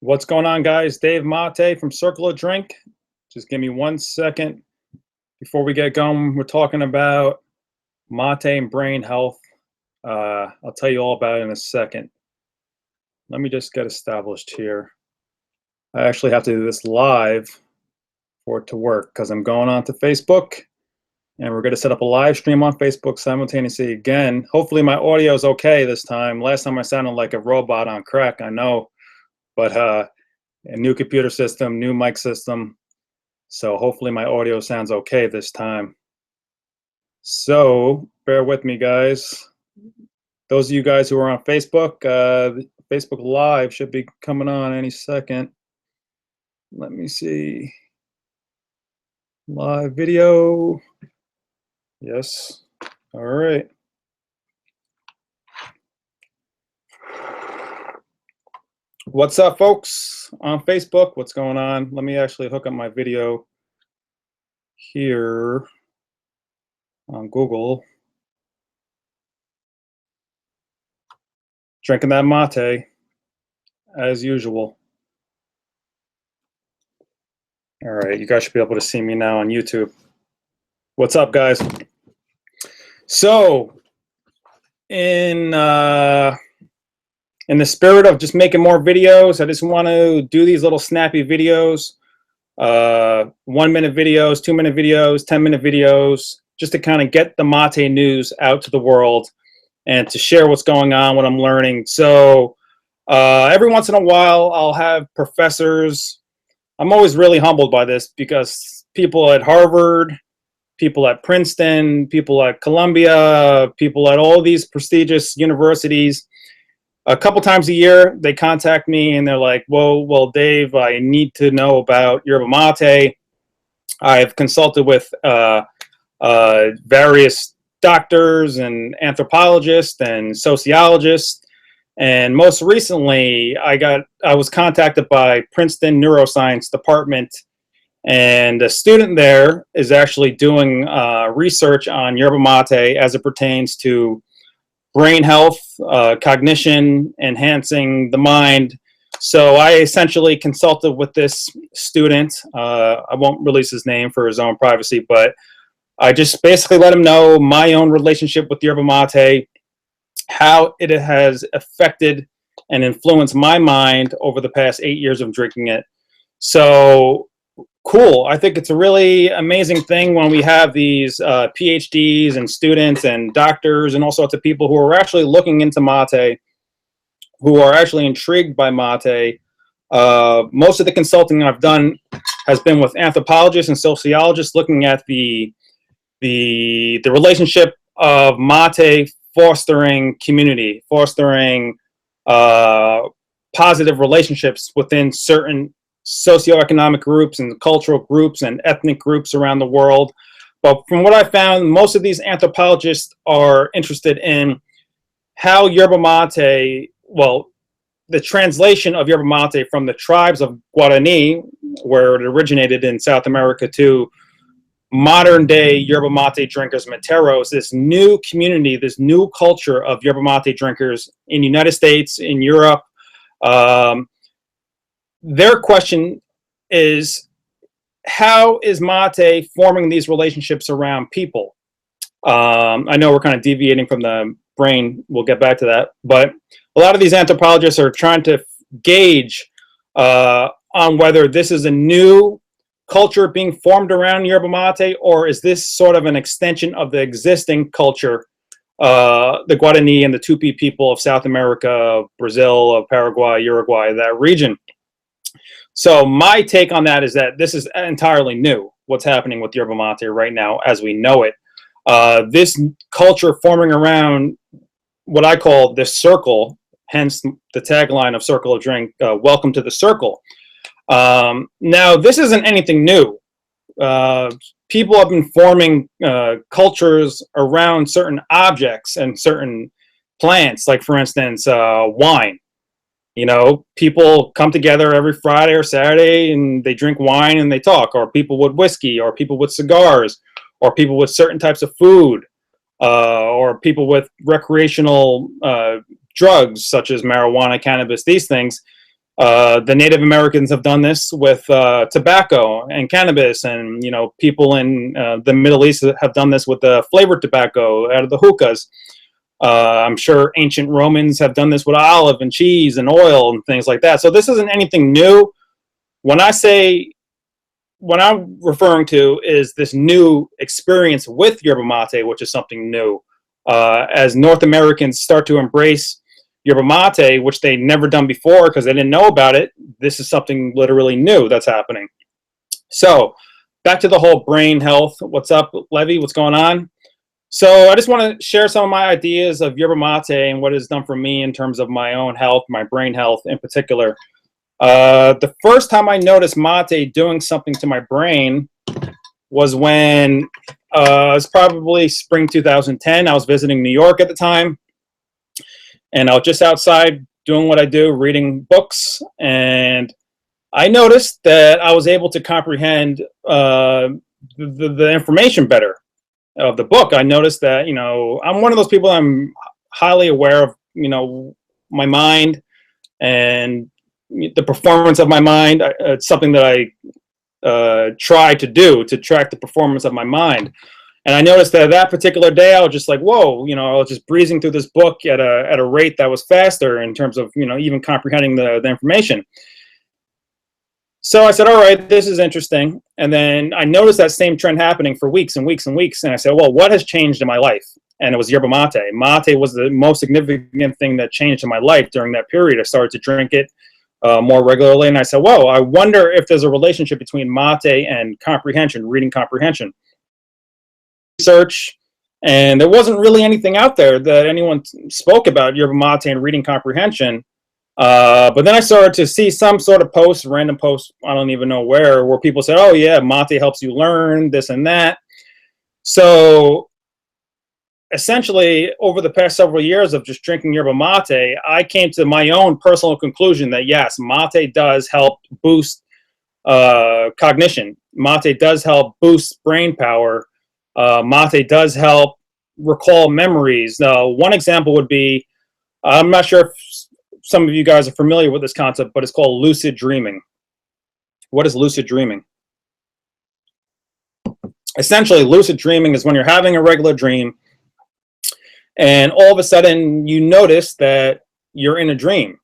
What's going on, guys? Dave Mate from Circle of Drink. Just give me 1 second before we get going. We're talking about mate and brain health. I'll tell you all about it in a second. Let me just get established here. I actually have to do this live for it to work because I'm going on to Facebook and we're going to set up a live stream on Facebook simultaneously again. Hopefully my audio is okay this time. Last time I sounded like a robot on crack, I know. But a new computer system, new mic system. So hopefully my audio sounds okay this time. So bear with me, guys. Those of you guys who are on Facebook, Facebook Live should be coming on any second. Let me see. Live video. Yes. All right. What's up, folks on Facebook? What's going on? Let me actually hook up my video here on Google. Drinking that mate as usual. All right, you guys should be able to see me now on YouTube. What's up, guys? So in the spirit of just making more videos, I just want to do these little snappy videos, 1 minute videos, 2 minute videos, 10-minute videos, just to kind of get the mate news out to the world and to share what's going on, what I'm learning. So every once in a while, I'll have professors. I'm always really humbled by this because people at Harvard, people at Princeton, people at Columbia, people at all these prestigious universities, a couple times a year, they contact me and they're like, well, Dave, I need to know about yerba mate. I've consulted with various doctors and anthropologists and sociologists. And most recently, I was contacted by Princeton Neuroscience Department. And a student there is actually doing research on yerba mate as it pertains to brain health, cognition, enhancing the mind. So I essentially consulted with this student. I won't release his name for his own privacy, but I just basically let him know my own relationship with yerba mate, how it has affected and influenced my mind over the past 8 years of drinking it. So cool. I think it's a really amazing thing when we have these PhDs and students and doctors and all sorts of people who are actually looking into mate, who are actually intrigued by mate. Most of the consulting I've done has been with anthropologists and sociologists looking at the relationship of mate fostering community, fostering positive relationships within certain socioeconomic groups and cultural groups and ethnic groups around the world. But from what I found, most of these anthropologists are interested in how yerba mate, well, the translation of yerba mate from the tribes of Guarani, where it originated in South America, to modern day yerba mate drinkers, materos, this new community, this new culture of yerba mate drinkers in the United States, in Europe. Their question is, how is mate forming these relationships around people? I know we're kind of deviating from the brain. We'll get back to that. But a lot of these anthropologists are trying to gauge on whether this is a new culture being formed around yerba mate, or is this sort of an extension of the existing culture, the Guarani and the Tupi people of South America, Brazil, Paraguay, Uruguay, that region. So my take on that is that this is entirely new, what's happening with yerba mate right now as we know it. This culture forming around what I call the circle, hence the tagline of Circle of Drink, welcome to the circle. Now, this isn't anything new. People have been forming cultures around certain objects and certain plants, like, for instance, wine. You know, people come together every Friday or Saturday and they drink wine and they talk, or people with whiskey, or people with cigars, or people with certain types of food, or people with recreational drugs such as marijuana, cannabis, these things. The Native Americans have done this with tobacco and cannabis, and people in the Middle East have done this with the flavored tobacco out of the hookahs. I'm sure ancient Romans have done this with olive and cheese and oil and things like that. So this isn't anything new. When what I'm referring to is this new experience with yerba mate, which is something new. As North Americans start to embrace yerba mate, which they'd never done before because they didn't know about it, this is something literally new that's happening. So back to the whole brain health. What's up, Levy? What's going on? So I just want to share some of my ideas of yerba mate and what it's done for me in terms of my own health, my brain health in particular. The first time I noticed mate doing something to my brain was when it was probably spring 2010. I was visiting New York at the time, and I was just outside doing what I do, reading books, and I noticed that I was able to comprehend the information better of the book. I noticed that, I'm one of those people, I'm highly aware of, my mind and the performance of my mind. It's something that I try to do to track the performance of my mind. And I noticed that particular day, I was just like, whoa, I was just breezing through this book at a rate that was faster in terms of, even comprehending the information. So I said, all right, this is interesting. And then I noticed that same trend happening for weeks and weeks and weeks. And I said, well, what has changed in my life? And it was yerba mate. Mate was the most significant thing that changed in my life during that period. I started to drink it more regularly. And I said, whoa, I wonder if there's a relationship between mate and comprehension, reading comprehension. Research, and there wasn't really anything out there that anyone spoke about yerba mate and reading comprehension. But then I started to see some sort of posts, random posts, I don't even know where people said, oh yeah, mate helps you learn this and that. So essentially, over the past several years of just drinking yerba mate, I came to my own personal conclusion that yes, mate does help boost cognition. Mate does help boost brain power. Mate does help recall memories. One example would be, I'm not sure if some of you guys are familiar with this concept, but it's called lucid dreaming. What is lucid dreaming? Essentially, lucid dreaming is when you're having a regular dream and all of a sudden you notice that you're in a dream.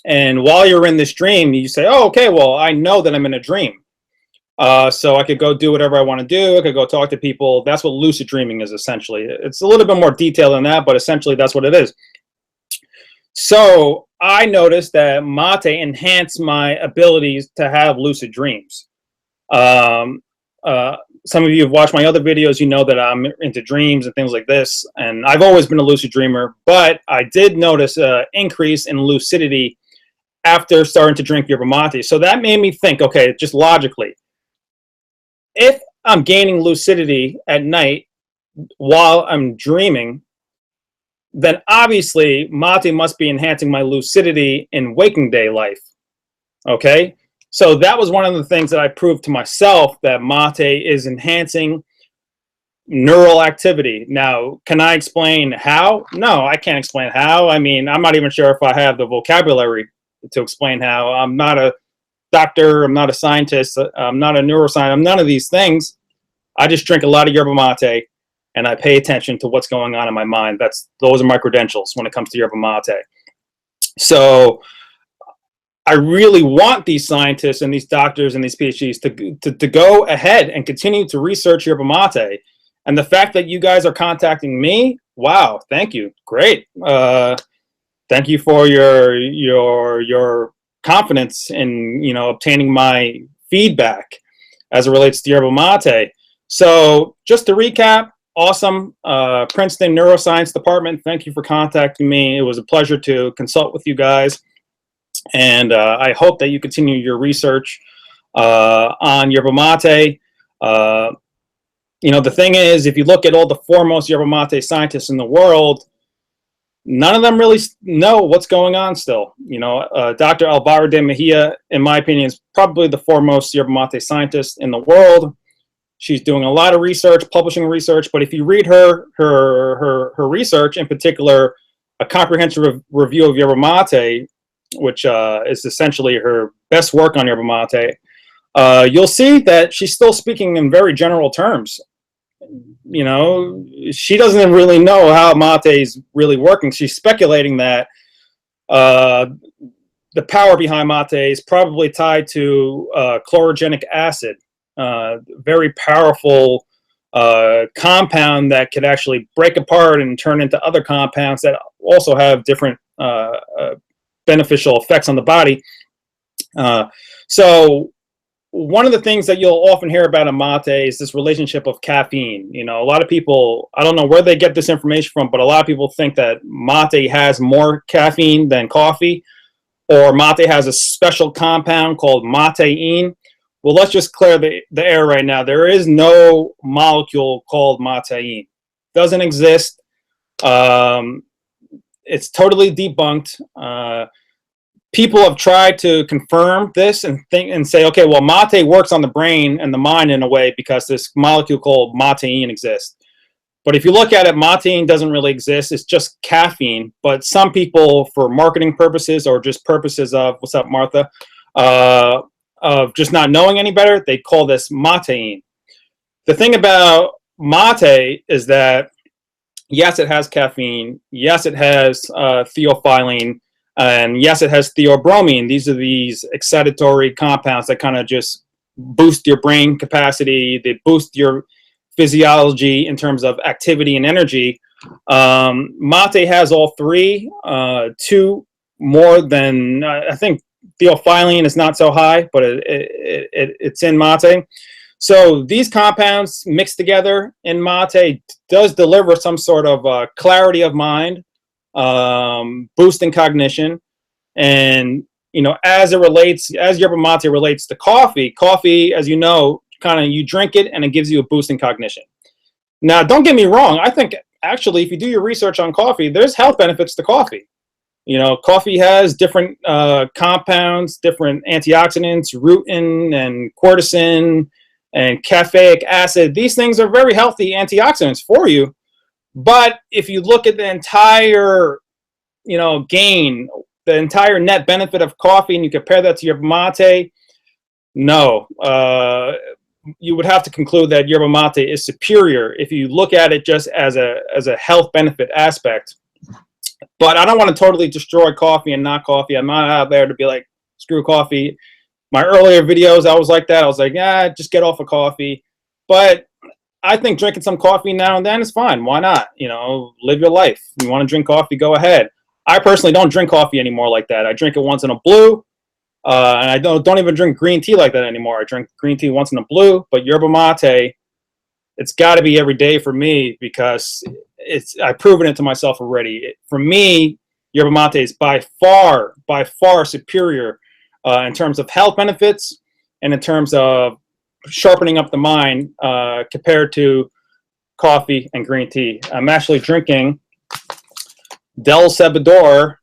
And while you're in this dream, you say, oh, okay, well, I know that I'm in a dream. So I could go do whatever I want to do. I could go talk to people. That's what lucid dreaming is, essentially. It's a little bit more detailed than that, but essentially that's what it is. So I noticed that mate enhanced my abilities to have lucid dreams. Some of you have watched my other videos. You know that I'm into dreams and things like this. And I've always been a lucid dreamer, but I did notice an increase in lucidity after starting to drink yerba mate. So that made me think, okay, just logically, if I'm gaining lucidity at night while I'm dreaming, then obviously mate must be enhancing my lucidity in waking day life. Okay? So that was one of the things that I proved to myself, that mate is enhancing neural activity. Now, can I explain how? No, I can't explain how. I mean, I'm not even sure if I have the vocabulary to explain how. I'm not a doctor, I'm not a scientist, I'm not a neuroscientist, I'm none of these things. I just drink a lot of yerba mate and I pay attention to what's going on in my mind. Those are my credentials when it comes to yerba mate. So I really want these scientists and these doctors and these PhDs to go ahead and continue to research yerba mate. And the fact that you guys are contacting me, wow, thank you, great. Thank you for your confidence in obtaining my feedback as it relates to yerba mate. So just to recap, awesome. Princeton Neuroscience Department, thank you for contacting me. It was a pleasure to consult with you guys. And I hope that you continue your research on yerba mate. The thing is, if you look at all the foremost yerba mate scientists in the world, none of them really know what's going on still. Dr. Alvaro de Mejia, in my opinion, is probably the foremost yerba mate scientist in the world. She's doing a lot of research, publishing research, but if you read her research, in particular, a comprehensive review of yerba mate, which is essentially her best work on yerba mate, you'll see that she's still speaking in very general terms. You know, she doesn't really know how mate is really working. She's speculating that the power behind mate is probably tied to chlorogenic acid, very powerful compound that could actually break apart and turn into other compounds that also have different beneficial effects on the body. So one of the things that you'll often hear about a mate is this relationship of caffeine. You know, a lot of people, I don't know where they get this information from, but a lot of people think that mate has more caffeine than coffee, or mate has a special compound called matein. Well, let's just clear the air right now. There is no molecule called matein. Doesn't exist. It's totally debunked. People have tried to confirm this and think and say, okay, well, mate works on the brain and the mind in a way because this molecule called matein exists. But if you look at it, matein doesn't really exist. It's just caffeine. But some people, for marketing purposes or just purposes of, what's up, Martha, of just not knowing any better, they call this matein. The thing about mate is that, yes, it has caffeine. Yes, it has theophylline. And yes, it has theobromine. These are these excitatory compounds that kind of just boost your brain capacity. They boost your physiology in terms of activity and energy. Mate has all three. Two more than, I think theophylline is not so high, but it's in mate. So these compounds mixed together in mate does deliver some sort of clarity of mind, boosting cognition. And, you know, as yerba mate relates to coffee, as you know, kind of you drink it and it gives you a boost in cognition. Now, don't get me wrong. I think actually, if you do your research on coffee, there's health benefits to coffee. You know, coffee has different compounds, different antioxidants, rutin and quercetin and caffeic acid. These things are very healthy antioxidants for you. But if you look at the entire, you know, gain, the entire net benefit of coffee, and you compare that to yerba mate, no. You would have to conclude that yerba mate is superior if you look at it just as a health benefit aspect. But I don't want to totally destroy coffee and not coffee. I'm not out there to be like, screw coffee. My earlier videos, I was like that. I was like, yeah, just get off of coffee. But I think drinking some coffee now and then is fine. Why not? You know, live your life. You want to drink coffee, go ahead. I personally don't drink coffee anymore like that. I drink it once in a blue. And I don't even drink green tea like that anymore. I drink green tea once in a blue. But yerba mate, it's got to be every day for me because I've proven it to myself already. For me, yerba mate is by far superior in terms of health benefits and in terms of sharpening up the mind compared to coffee and green tea. I'm actually drinking Del Cebador.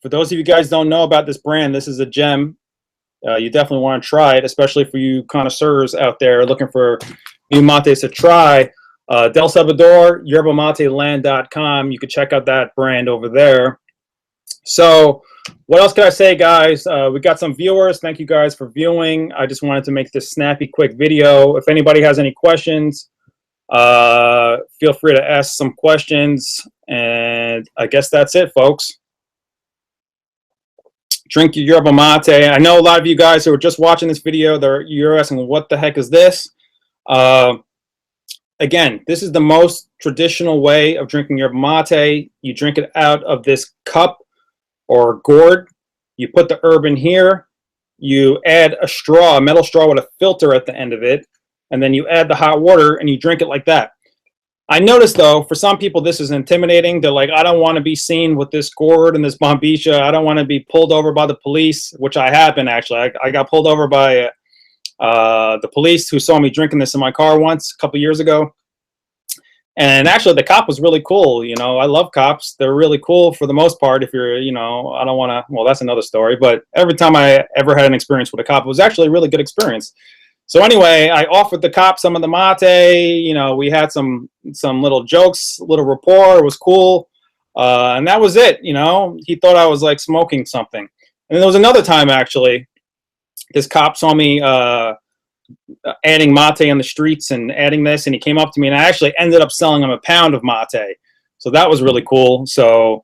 For those of you guys don't know about this brand, this is a gem. You definitely want to try it, especially for you connoisseurs out there looking for new mates to try. Del Cebador, yerbamateland.com. You can check out that brand over there. So what else can I say, guys? We got some viewers. Thank you guys for viewing. I just wanted to make this snappy, quick video. If anybody has any questions, feel free to ask some questions. And I guess that's it, folks. Drink your yerba mate. I know a lot of you guys who are just watching this video, you're asking, what the heck is this? Again, this is the most traditional way of drinking yerba mate. You drink it out of this cup or gourd. You put the herb in here. You add a straw, a metal straw with a filter at the end of it, and then you add the hot water and you drink it like that. I noticed, though, for some people this is intimidating. They're like, I don't want to be seen with this gourd and this bombicha. I don't want to be pulled over by the police, which I have been, actually. I got pulled over by the police who saw me drinking this in my car once a couple years ago. And actually, the cop was really cool. You know, I love cops. They're really cool for the most part. If you're, you know, I don't want to, well, that's another story. But every time I ever had an experience with a cop, it was actually a really good experience. So anyway, I offered the cop some of the mate. You know, we had some little jokes, little rapport. It was cool. And that was it. You know, he thought I was like smoking something. And there was another time, actually, this cop saw me adding mate on the streets and adding this, and he came up to me, and I actually ended up selling him a pound of mate. So that was really cool. So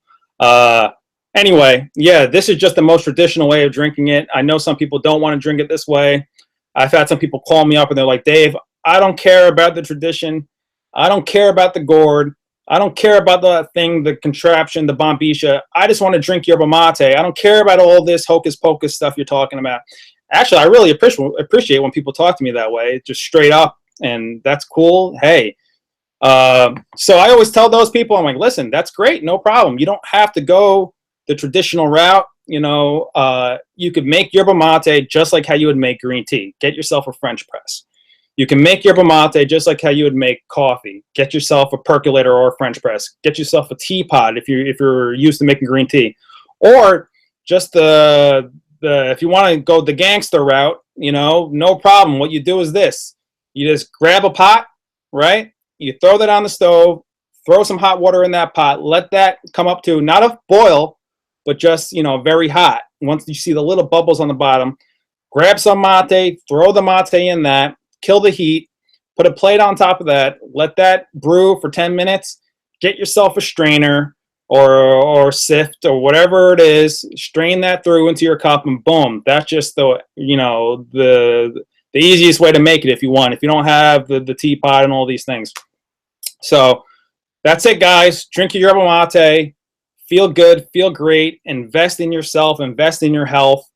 anyway, yeah, this is just the most traditional way of drinking it. I know some people don't want to drink it this way. I've had some people call me up and they're like, Dave, I don't care about the tradition. I don't care about the gourd. I don't care about the thing, the contraption, the bombisha. I just want to drink yerba mate. I don't care about all this hocus pocus stuff you're talking about. Actually, I really appreciate when people talk to me that way, just straight up, and that's cool. Hey, so I always tell those people, I'm like, listen, that's great, no problem. You don't have to go the traditional route. You know, you could make yerba mate just like how you would make green tea. Get yourself a French press. You can make yerba mate just like how you would make coffee. Get yourself a percolator or a French press. Get yourself a teapot if you're used to making green tea, or just if you want to go the gangster route, you know, no problem. What you do is this: you just grab a pot, right? You throw that on the stove, throw some hot water in that pot, let that come up to not a boil, but just, you know, very hot. Once you see the little bubbles on the bottom, grab some mate, throw the mate in that, kill the heat, put a plate on top of that, let that brew for 10 minutes, get yourself a strainer or sift or whatever it is, strain that through into your cup, and boom, that's just the, you know, the easiest way to make it if you want, if you don't have the teapot and all these things. So that's it, guys. Drink your yerba mate, feel good, feel great, invest in yourself, invest in your health.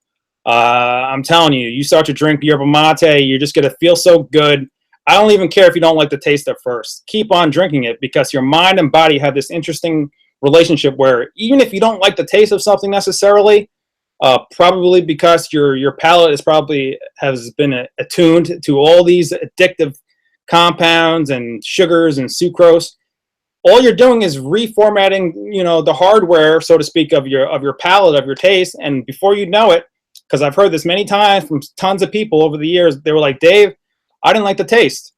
I'm telling you, you start to drink yerba mate, you're just going to feel so good. I don't even care if you don't like the taste at first. Keep on drinking it, because your mind and body have this interesting relationship where even if you don't like the taste of something necessarily, probably because your palate has been attuned to all these addictive compounds and sugars and sucrose, all you're doing is reformatting, you know, the hardware, so to speak, of your palate, of your taste. And before you know it, because I've heard this many times from tons of people over the years, they were like, Dave, I didn't like the taste.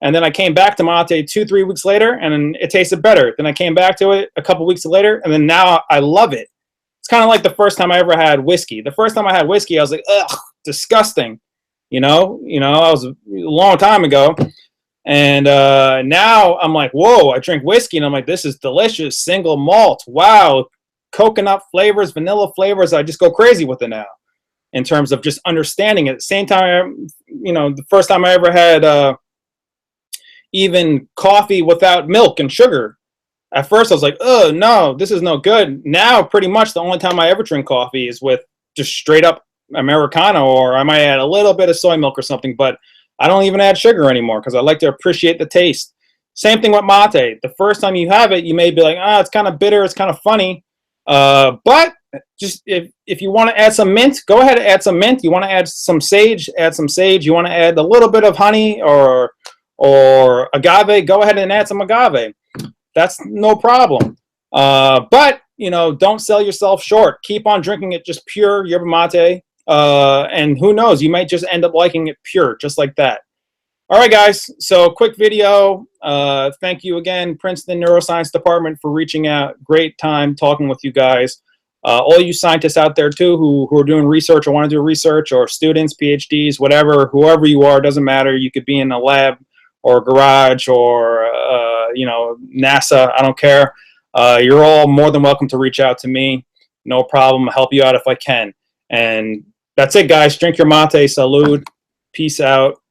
And then I came back to mate 2-3 weeks later, and then it tasted better. Then I came back to it a couple weeks later, and then now I love it. It's kind of like the first time I ever had whiskey. The first time I had whiskey, I was like, ugh, disgusting. You know, I was a long time ago. And now I'm like, whoa, I drink whiskey, and I'm like, this is delicious, single malt. Wow, coconut flavors, vanilla flavors. I just go crazy with it now in terms of just understanding it. At the same time, you know, the first time I ever had even coffee without milk and sugar, at first I was like, oh, no, this is no good. Now, pretty much the only time I ever drink coffee is with just straight up Americano, or I might add a little bit of soy milk or something, but I don't even add sugar anymore because I like to appreciate the taste. Same thing with mate. The first time you have it, you may be like, it's kind of bitter, it's kind of funny. But just if you want to add some mint, go ahead and add some mint. You want to add some sage, add some sage. You want to add a little bit of honey or agave, go ahead and add some agave. That's no problem. But, you know, don't sell yourself short. Keep on drinking it just pure yerba mate. And who knows, you might just end up liking it pure, just like that. All right, guys, so quick video. Thank you again, Princeton Neuroscience Department, for reaching out. Great time talking with you guys. All you scientists out there, too, who are doing research or want to do research, or students, PhDs, whatever, whoever you are, doesn't matter. You could be in a lab or a garage or, you know, NASA, I don't care. You're all more than welcome to reach out to me. No problem. I'll help you out if I can. And that's it, guys. Drink your mate. Salud. Peace out.